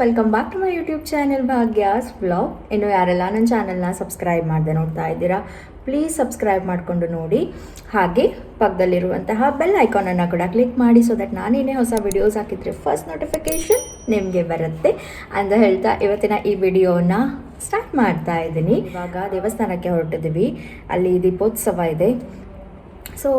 Welcome back to my YouTube channel Bhagya's vlog. ಇನ್ನು ಯಾರೆಲ್ಲ ನನ್ನ ಚಾನಲ್ನ ಸಬ್ಸ್ಕ್ರೈಬ್ ಮಾಡದೆ ನೋಡ್ತಾ ಇದ್ದೀರಾ, ಪ್ಲೀಸ್ ಸಬ್ಸ್ಕ್ರೈಬ್ ಮಾಡಿಕೊಂಡು ನೋಡಿ. ಹಾಗೆ ಪಕ್ಕದಲ್ಲಿರುವಂತಹ ಬೆಲ್ ಐಕಾನನ್ನು ಕೂಡ ಕ್ಲಿಕ್ ಮಾಡಿ, ಸೊ ದಟ್ ನಾನೇನೇ ಹೊಸ ವಿಡಿಯೋಸ್ ಹಾಕಿದರೆ ಫಸ್ಟ್ ನೋಟಿಫಿಕೇಷನ್ ನಿಮಗೆ ಬರುತ್ತೆ ಅಂತ ಹೇಳ್ತಾ ಇವತ್ತಿನ ಈ ವಿಡಿಯೋನ ಸ್ಟಾರ್ಟ್ ಮಾಡ್ತಾ ಇದ್ದೀನಿ. ಇವಾಗ ದೇವಸ್ಥಾನಕ್ಕೆ ಹೊರಟಿದ್ದೀವಿ, ಅಲ್ಲಿ ದೀಪೋತ್ಸವ ಇದೆ. ಸೊ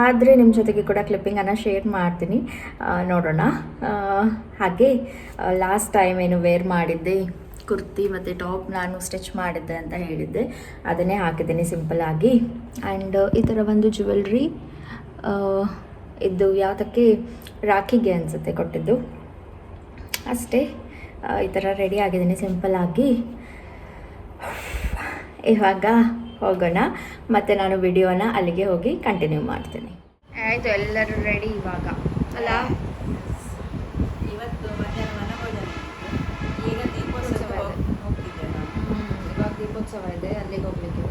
ಆದರೆ ನಿಮ್ಮ ಜೊತೆಗೆ ಕೂಡ ಕ್ಲಿಪ್ಪಿಂಗನ್ನು ಶೇರ್ ಮಾಡ್ತೀನಿ, ನೋಡೋಣ. ಹಾಗೆ ಲಾಸ್ಟ್ ಟೈಮ್ ಏನು ವೇರ್ ಮಾಡಿದ್ದೆ ಕುರ್ತಿ ಮತ್ತು ಟಾಪ್ ನಾನು ಸ್ಟಿಚ್ ಮಾಡಿದ್ದೆ ಅಂತ ಹೇಳಿದ್ದೆ, ಅದನ್ನೇ ಹಾಕಿದ್ದೀನಿ ಸಿಂಪಲ್ಲಾಗಿ. ಆ್ಯಂಡ್ ಈ ಥರ ಒಂದು ಜ್ಯುವೆಲ್ರಿ, ಇದು ಯಾವುದಕ್ಕೆ ರಾಖಿಗೆ ಅನಿಸುತ್ತೆ ಕೊಟ್ಟಿದ್ದು, ಅಷ್ಟೇ. ಈ ಥರ ರೆಡಿ ಆಗಿದ್ದೀನಿ ಸಿಂಪಲ್ಲಾಗಿ. ಇವಾಗ ಹೋಗೋಣ, ಮತ್ತು ನಾನು ವಿಡಿಯೋನ ಅಲ್ಲಿಗೆ ಹೋಗಿ ಕಂಟಿನ್ಯೂ ಮಾಡ್ತೀನಿ. ಆಯಿತು, ಎಲ್ಲರೂ ರೆಡಿ ಇವಾಗ ಅಲ್ಲ. ಇವತ್ತು ಮಧ್ಯಾಹ್ನ ಈಗ ದೀಪೋತ್ಸವ ಇವಾಗ ದೀಪೋತ್ಸವ ಇದೆ, ಅಲ್ಲಿಗೆ ಹೋಗ್ಲಿಕ್ಕೆ.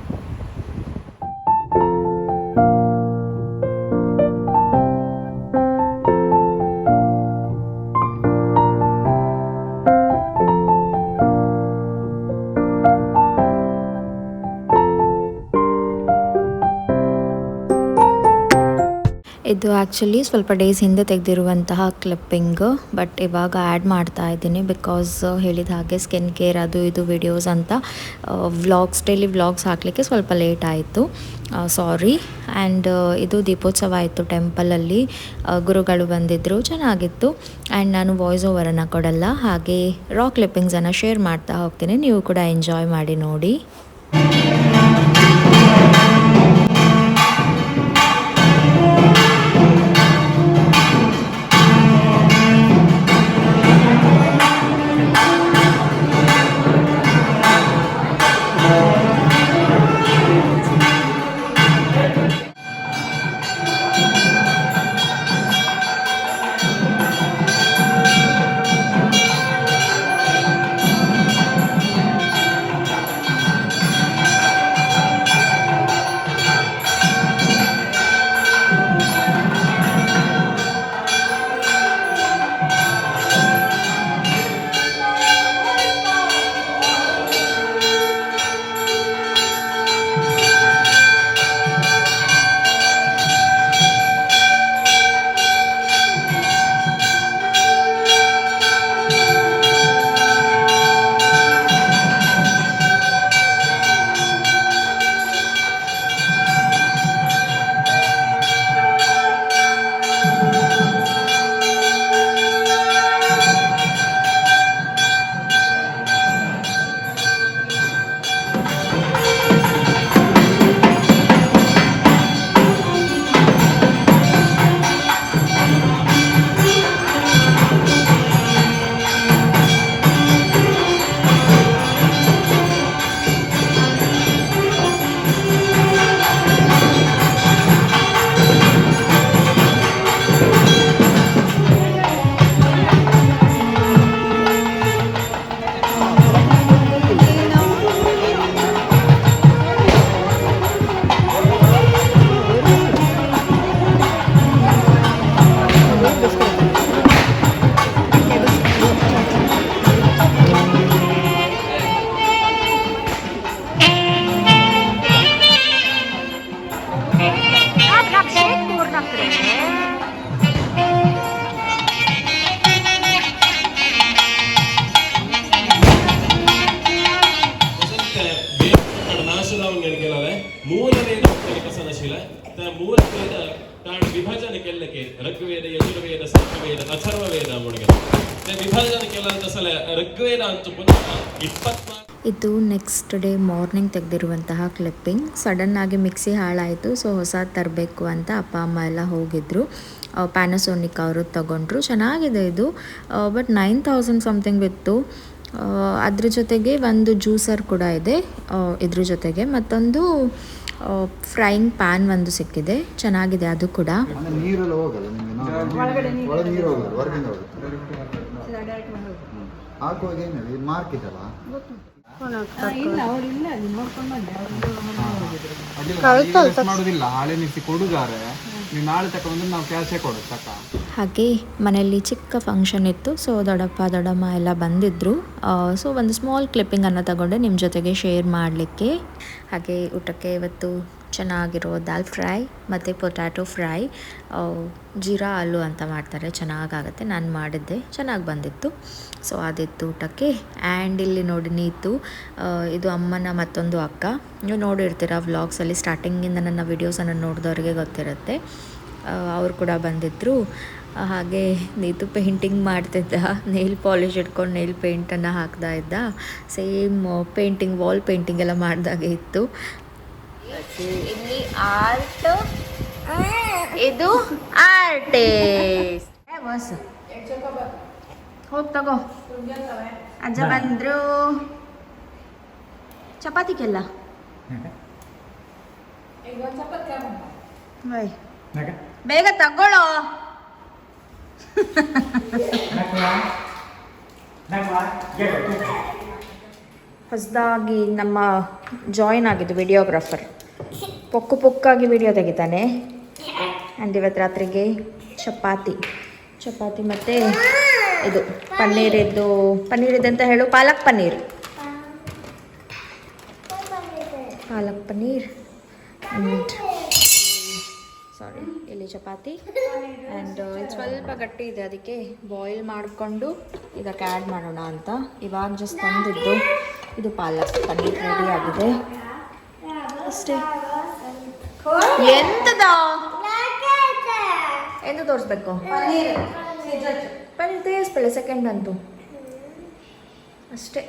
ಇದು ಆ್ಯಕ್ಚುಲಿ ಸ್ವಲ್ಪ ಡೇಸ್ ಹಿಂದೆ ತೆಗೆದಿರುವಂತಹ ಕ್ಲಿಪ್ಪಿಂಗ್, ಬಟ್ ಇವಾಗ ಆ್ಯಡ್ ಮಾಡ್ತಾ ಇದ್ದೀನಿ ಬಿಕಾಸ್ ಹೇಳಿದ ಹಾಗೆ ಸ್ಕಿನ್ ಕೇರ್ ಅದು ಇದು ವಿಡಿಯೋಸ್ ಅಂತ ಡೈಲಿ ವ್ಲಾಗ್ಸ್ ಹಾಕಲಿಕ್ಕೆ ಸ್ವಲ್ಪ ಲೇಟ್ ಆಯಿತು, ಸಾರಿ. ಆ್ಯಂಡ್ ಇದು ದೀಪೋತ್ಸವ ಆಯಿತು ಟೆಂಪಲಲ್ಲಿ, ಗುರುಗಳು ಬಂದಿದ್ದರು, ಚೆನ್ನಾಗಿತ್ತು. ಆ್ಯಂಡ್ ನಾನು ವಾಯ್ಸ್ ಓವರನ್ನು ಕೊಡಲ್ಲ, ಹಾಗೆ ರಾ ಕ್ಲಿಪ್ಪಿಂಗ್ಸನ್ನು ಶೇರ್ ಮಾಡ್ತಾ ಹೋಗ್ತೀನಿ, ನೀವು ಕೂಡ ಎಂಜಾಯ್ ಮಾಡಿ ನೋಡಿ. ಇದು ನೆಕ್ಸ್ಟ್ ಡೇ ಮಾರ್ನಿಂಗ್ ತೆಗೆದಿರುವಂತಹ ಕ್ಲಿಪ್ಪಿಂಗ್. ಸಡನ್ನಾಗಿ ಮಿಕ್ಸಿ ಹಾಳಾಯಿತು, ಸೊ ಹೊಸ ತರಬೇಕು ಅಂತ ಅಪ್ಪ ಅಮ್ಮ ಎಲ್ಲ ಹೋಗಿದ್ರು. ಪ್ಯಾನಸೋನಿಕ್ ಅವರು ತಗೊಂಡ್ರು, ಚೆನ್ನಾಗಿದೆ ಇದು, ಬಟ್ 9000 ಸಮಥಿಂಗ್ ಇತ್ತು. ಅದ್ರ ಜೊತೆಗೆ ಒಂದು ಜ್ಯೂಸರ್ ಕೂಡ ಇದೆ ಇದ್ರ ಜೊತೆಗೆ, ಮತ್ತೊಂದು ಫ್ರೈಯಿಂಗ್ ಪ್ಯಾನ್ ಒಂದು ಸಿಕ್ಕಿದೆ, ಚೆನ್ನಾಗಿದೆ ಅದು ಕೂಡ. ಮಾಡುದಿಲ್ಲ, ಹಾಳೆ ನಿಸಿ ಕೊಡುಗಾರೆ, ನೀವು ನಾಳೆ ತಗೊಂಡ್ರೆ ನಾವು ಕ್ಯಾಶೇ ಕೊಡು ತಕ್ಕ. ಹಾಗೆ ಮನೆಯಲ್ಲಿ ಚಿಕ್ಕ ಫಂಕ್ಷನ್ ಇತ್ತು, ಸೊ ದೊಡ್ಡಪ್ಪ ದೊಡ್ಡಮ್ಮ ಎಲ್ಲ ಬಂದಿದ್ದರು. ಸೊ ಒಂದು ಸ್ಮಾಲ್ ಕ್ಲಿಪ್ಪಿಂಗನ್ನು ತಗೊಂಡೆ ನಿಮ್ಮ ಜೊತೆಗೆ ಶೇರ್ ಮಾಡಲಿಕ್ಕೆ. ಹಾಗೆ ಊಟಕ್ಕೆ ಇವತ್ತು ಚೆನ್ನಾಗಿರೋ ದಾಲ್ ಫ್ರೈ ಮತ್ತು ಪೊಟ್ಯಾಟೊ ಫ್ರೈ, ಜೀರಾ ಆಲೂ ಅಂತ ಮಾಡ್ತಾರೆ, ಚೆನ್ನಾಗಾಗುತ್ತೆ. ನಾನು ಮಾಡಿದ್ದೆ, ಚೆನ್ನಾಗಿ ಬಂದಿತ್ತು. ಸೊ ಅದಿತ್ತು ಊಟಕ್ಕೆ. ಆ್ಯಂಡ್ ಇಲ್ಲಿ ನೋಡಿ ನೀತು, ಇದು ಅಮ್ಮನ ಮತ್ತೊಂದು ಅಕ್ಕ. ನೀವು ನೋಡಿರ್ತೀರ ವ್ಲಾಗ್ಸಲ್ಲಿ, ಸ್ಟಾರ್ಟಿಂಗಿಂದ ನನ್ನ ವೀಡಿಯೋಸನ್ನು ನೋಡಿದವ್ರಿಗೆ ಗೊತ್ತಿರುತ್ತೆ. ಅವರು ಕೂಡ ಬಂದಿದ್ದರು. ಹಾಗೆ ನೀತು ಪೇಂಟಿಂಗ್ ಮಾಡ್ತಿದ್ದ, ನೇಲ್ ಪಾಲಿಶ್ ಇಟ್ಕೊಂಡು ನೇಲ್ ಪೇಂಟನ್ನು ಹಾಕ್ತಾ ಇದ್ದ. ಸೇಮ್ ಪೇಂಟಿಂಗ್, ವಾಲ್ ಪೇಂಟಿಂಗ್ ಎಲ್ಲ ಮಾಡಿದಾಗೆ ಇತ್ತು. ಇಲ್ಲಿ ಆರ್ಟ್, ಇದು ಆರ್ಟಿಸ್ಟ್. ಹೋಗಿ ತಗೋ, ಅಜ್ಜ ಬಂದ್ರು. ಚಪಾತಿಗೆಲ್ಲ ಬೇಗ ತಗೊಳ್ಳೋ. ಹೊಸದಾಗಿ ನಮ್ಮ ಜಾಯಿನ್ ಆಗಿದ್ದು ವಿಡಿಯೋಗ್ರಾಫರ್, ಪೊಕ್ಕಾಗಿ ವಿಡಿಯೋ ತೆಗಿತಾನೆ. ಆ್ಯಂಡ್ ಇವತ್ತು ರಾತ್ರಿಗೆ ಚಪಾತಿ ಮತ್ತು ಇದು ಪನ್ನೀರ್ ಅಂತ ಹೇಳು, ಪಾಲಕ್ ಪನ್ನೀರ್ ಆ್ಯಂಡ್ ಸಾರಿ, ಇಲ್ಲಿ ಚಪಾತಿ. ಆ್ಯಂಡ್ ಇದು ಸ್ವಲ್ಪ ಗಟ್ಟಿ ಇದೆ, ಅದಕ್ಕೆ ಬಾಯ್ಲ್ ಮಾಡಿಕೊಂಡು ಇದಕ್ಕೆ ಆ್ಯಡ್ ಮಾಡೋಣ ಅಂತ ಇವಾಗ ಜಸ್ಟ್ ತಂದಿದ್ದು. ಇದು ಪಾಲಕ್ ಪನ್ನೀರ್ ರೆಡಿ ಆಗಿದೆ ಅಷ್ಟೇ. ಎಂದು ತೋರಿಸ್ಬೇಕು? ಪನ್ನೀರ್ ತೇರಿಸ್ಬೇಳೆ ಸೆಕೆಂಡ್ ಅಂತೂ ಅಷ್ಟೇ.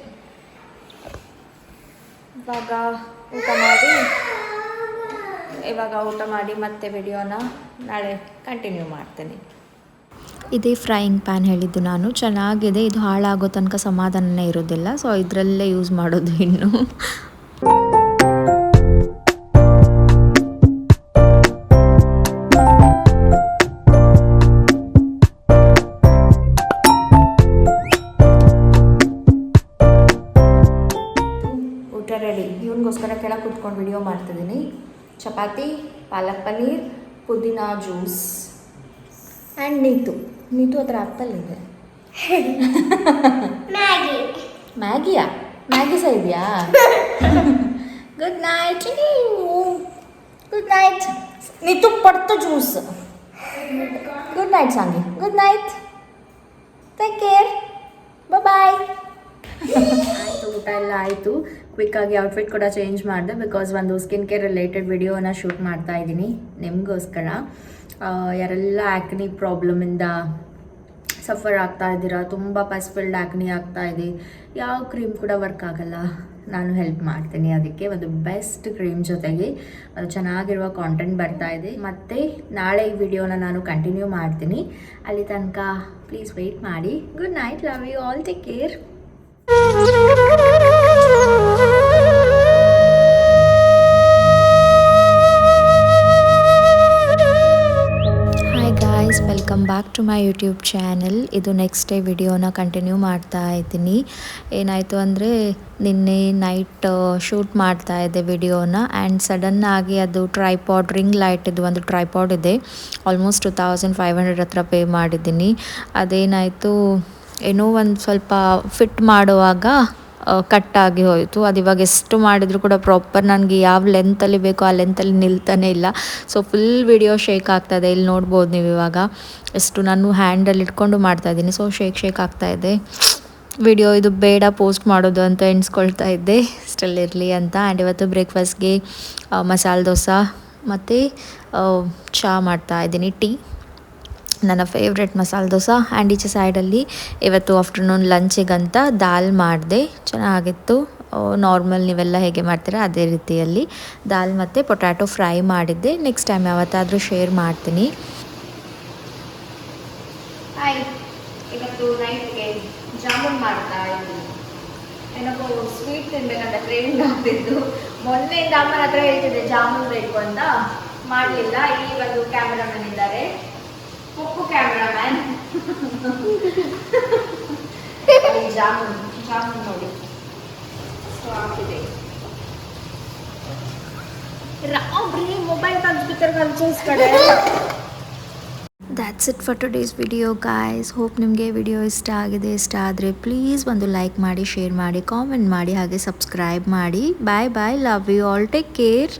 ಇವಾಗ ಊಟ ಮಾಡಿ ಮತ್ತೆ ವಿಡಿಯೋನ ನಾಳೆ ಕಂಟಿನ್ಯೂ ಮಾಡ್ತೀನಿ. ಇದೇ ಫ್ರೈಯಿಂಗ್ ಪ್ಯಾನ್ ಹೇಳಿದ್ದು ನಾನು, ಚೆನ್ನಾಗಿದೆ. ಇದು ಹಾಳಾಗೋ ತನಕ ಸಮಾಧಾನನೇ ಇರೋದಿಲ್ಲ, ಸೊ ಇದರಲ್ಲೇ ಯೂಸ್ ಮಾಡೋದು ಇನ್ನು. ಊಟ ರೆಡಿ. ಇವನಿಗೋಸ್ಕರ ಕೆಳಗೆ ಕೂತ್ಕೊಂಡು ವಿಡಿಯೋ ಮಾಡ್ತಿದ್ದೀನಿ. ಚಪಾತಿ, ಪಾಲಕ್ ಪನ್ನೀರ್, ಪುದೀನಾ ಜ್ಯೂಸ್. ಆ್ಯಂಡ್ ನೀತು ಅದರ ಅಪ್ಪಲ್ಲಿದೆ. ಮ್ಯಾಗಿಯಾ? ಮ್ಯಾಗಿ ಸಹ ಇದೆಯಾ? Good night. Good night Neetu, ಪಡ್ತು juice. Good night Sangi. Good night, take care, bye. ಆಯಿತು, ಊಟ ಎಲ್ಲ ಆಯಿತು. ಕ್ವಿಕ್ಕಾಗಿ ಔಟ್ಫಿಟ್ ಕೂಡ ಚೇಂಜ್ ಮಾಡಿದೆ, ಬಿಕಾಸ್ ಒಂದು ಸ್ಕಿನ್ ಕೇರ್ ರಿಲೇಟೆಡ್ ವಿಡಿಯೋನ ಶೂಟ್ ಮಾಡ್ತಾ ಇದ್ದೀನಿ ನಿಮಗೋಸ್ಕರ. ಯಾರೆಲ್ಲ ಆ್ಯಕ್ನಿ ಪ್ರಾಬ್ಲಮಿಂದ ಸಫರ್ ಆಗ್ತಾ ಇದ್ದೀರಾ, ತುಂಬ ಪಸ್ಫಿಲ್ಡ್ ಆ್ಯಕ್ನಿ ಆಗ್ತಾ ಇದೆ, ಯಾವ ಕ್ರೀಮ್ ಕೂಡ ವರ್ಕ್ ಆಗಲ್ಲ, ನಾನು ಹೆಲ್ಪ್ ಮಾಡ್ತೀನಿ. ಅದಕ್ಕೆ ಒಂದು ಬೆಸ್ಟ್ ಕ್ರೀಮ್ ಜೊತೆಗೆ ಅದು ಚೆನ್ನಾಗಿರುವ ಕಾಂಟೆಂಟ್ ಬರ್ತಾ ಇದೆ. ಮತ್ತು ನಾಳೆ ಈ ವಿಡಿಯೋನ ನಾನು ಕಂಟಿನ್ಯೂ ಮಾಡ್ತೀನಿ. ಅಲ್ಲಿ ತನಕ ಪ್ಲೀಸ್ ವೆಯ್ಟ್ ಮಾಡಿ. Good night, love you all, take care. Welcome back to my YouTube channel. ಇದು ನೆಕ್ಸ್ಟ್ ಡೇ ವಿಡಿಯೋನ ಕಂಟಿನ್ಯೂ ಮಾಡ್ತಾ ಇದ್ದೀನಿ. ಏನಾಯಿತು ಅಂದರೆ ನಿನ್ನೆ ನೈಟ್ ಶೂಟ್ ಮಾಡ್ತಾ ಇದ್ದೆ ವಿಡಿಯೋನ, ಆ್ಯಂಡ್ ಸಡನ್ನಾಗಿ ಅದು ಟ್ರೈಪಾಡ್, ರಿಂಗ್ ಲೈಟ್ ಇದು ಒಂದು ಟ್ರೈಪಾಡ್ ಇದೆ, ಆಲ್ಮೋಸ್ಟ್ 2500 ಹತ್ರ ಪೇ ಮಾಡಿದ್ದೀನಿ. ಅದೇನಾಯಿತು, ಏನೋ ಒಂದು ಸ್ವಲ್ಪ ಫಿಟ್ ಮಾಡುವಾಗ ಕಟ್ಟಾಗಿ ಹೋಯಿತು. ಅದು ಇವಾಗ ಎಷ್ಟು ಮಾಡಿದರೂ ಕೂಡ ಪ್ರಾಪರ್ ನನಗೆ ಯಾವ ಲೆಂತಲ್ಲಿ ಬೇಕೋ ಆ ಲೆಂತಲ್ಲಿ ನಿಲ್ತಾನೆ ಇಲ್ಲ. ಸೊ ಫುಲ್ ವಿಡಿಯೋ ಶೇಕ್ ಆಗ್ತಾಯಿದೆ. ಇಲ್ಲಿ ನೋಡ್ಬೋದು ನೀವು ಇವಾಗ ಎಷ್ಟು ನಾನು ಹ್ಯಾಂಡಲ್ಲಿ ಇಟ್ಕೊಂಡು ಮಾಡ್ತಾಯಿದ್ದೀನಿ. ಸೊ ಶೇಕ್ ಆಗ್ತಾಯಿದೆ ವಿಡಿಯೋ. ಇದು ಬೇಡ ಪೋಸ್ಟ್ ಮಾಡೋದು ಅಂತ ಎಣಿಸ್ಕೊಳ್ತಾ ಇದ್ದೆ, ಸ್ಟಿಲ್ ಇರಲಿ ಅಂತ. ಆ್ಯಂಡ್ ಇವತ್ತು ಬ್ರೇಕ್ಫಾಸ್ಟ್ಗೆ ಮಸಾಲೆ ದೋಸೆ ಮತ್ತು ಚಹಾ ಮಾಡ್ತಾಯಿದ್ದೀನಿ, ಟೀ, ನನ್ನ ಫೇವ್ರೆಟ್ ಮಸಾಲೆ ದೋಸೆ. ಆ್ಯಂಡ್ ಈಚೆ ಸೈಡಲ್ಲಿ ಇವತ್ತು ಆಫ್ಟರ್ನೂನ್ ಲಂಚಿಗಂತ ದಾಲ್ ಮಾಡಿದೆ, ಚೆನ್ನಾಗಿತ್ತು. ನಾರ್ಮಲ್ ನೀವೆಲ್ಲ ಹೇಗೆ ಮಾಡ್ತೀರಾ ಅದೇ ರೀತಿಯಲ್ಲಿ ದಾಲ್ ಮತ್ತು ಪೊಟ್ಯಾಟೊ ಫ್ರೈ ಮಾಡಿದ್ದೆ. ನೆಕ್ಸ್ಟ್ ಟೈಮ್ ಯಾವತ್ತಾದರೂ ಶೇರ್ ಮಾಡ್ತೀನಿ. ಹಾಯ್, ಇವತ್ತು ನೈಟ್ಗೆ ಜಾಮೂನ್ ಮಾಡ್ತಾ ಇದ್ದೀನಿ. ಏನಕ್ಕೋ ಸ್ವೀಟ್ ತಿನ್ಬೇಕಂತ ಕ್ರೇವಿಂಗ್ ಆಗ್ತಿದ್ದು. ಮೊನ್ನೆಯಿಂದ ಅಮ್ಮನ ಹತ್ರ ಹೇಳ್ತಿದ್ದೆ ಜಾಮೂನ್ ಬೇಕು ಅಂತ, ಮಾಡಲಿಲ್ಲ. ಈ ಒಂದು ಕ್ಯಾಮ್ರಾಮನ್ ಇದ್ದಾರೆ, ಪಪ್ಪು ಕ್ಯಾಮ್ರಾಮ್ಯಾನ್. ಜಾಮೂನ್ ನೋಡಿ, ಸೊ ಆಗ್ತಿದೆ. ರಾಬ್ರಿ ಮೊಬೈಲ್ ತೆಗೆದ್ಬಿಡ್ತಾರೆ ಕನ್ಸೋಸ್ ಕಡೆ. That's it for today's video guys. Hope ನಿಮಗೆ ವಿಡಿಯೋ ಇಷ್ಟ ಆಗಿದೆ. ಇಷ್ಟ ಆದರೆ ಪ್ಲೀಸ್ ಒಂದು ಲೈಕ್ ಮಾಡಿ, ಶೇರ್ ಮಾಡಿ, ಕಾಮೆಂಟ್ ಮಾಡಿ, ಹಾಗೆ ಸಬ್ಸ್ಕ್ರೈಬ್ ಮಾಡಿ. Bye bye, love you all, take care.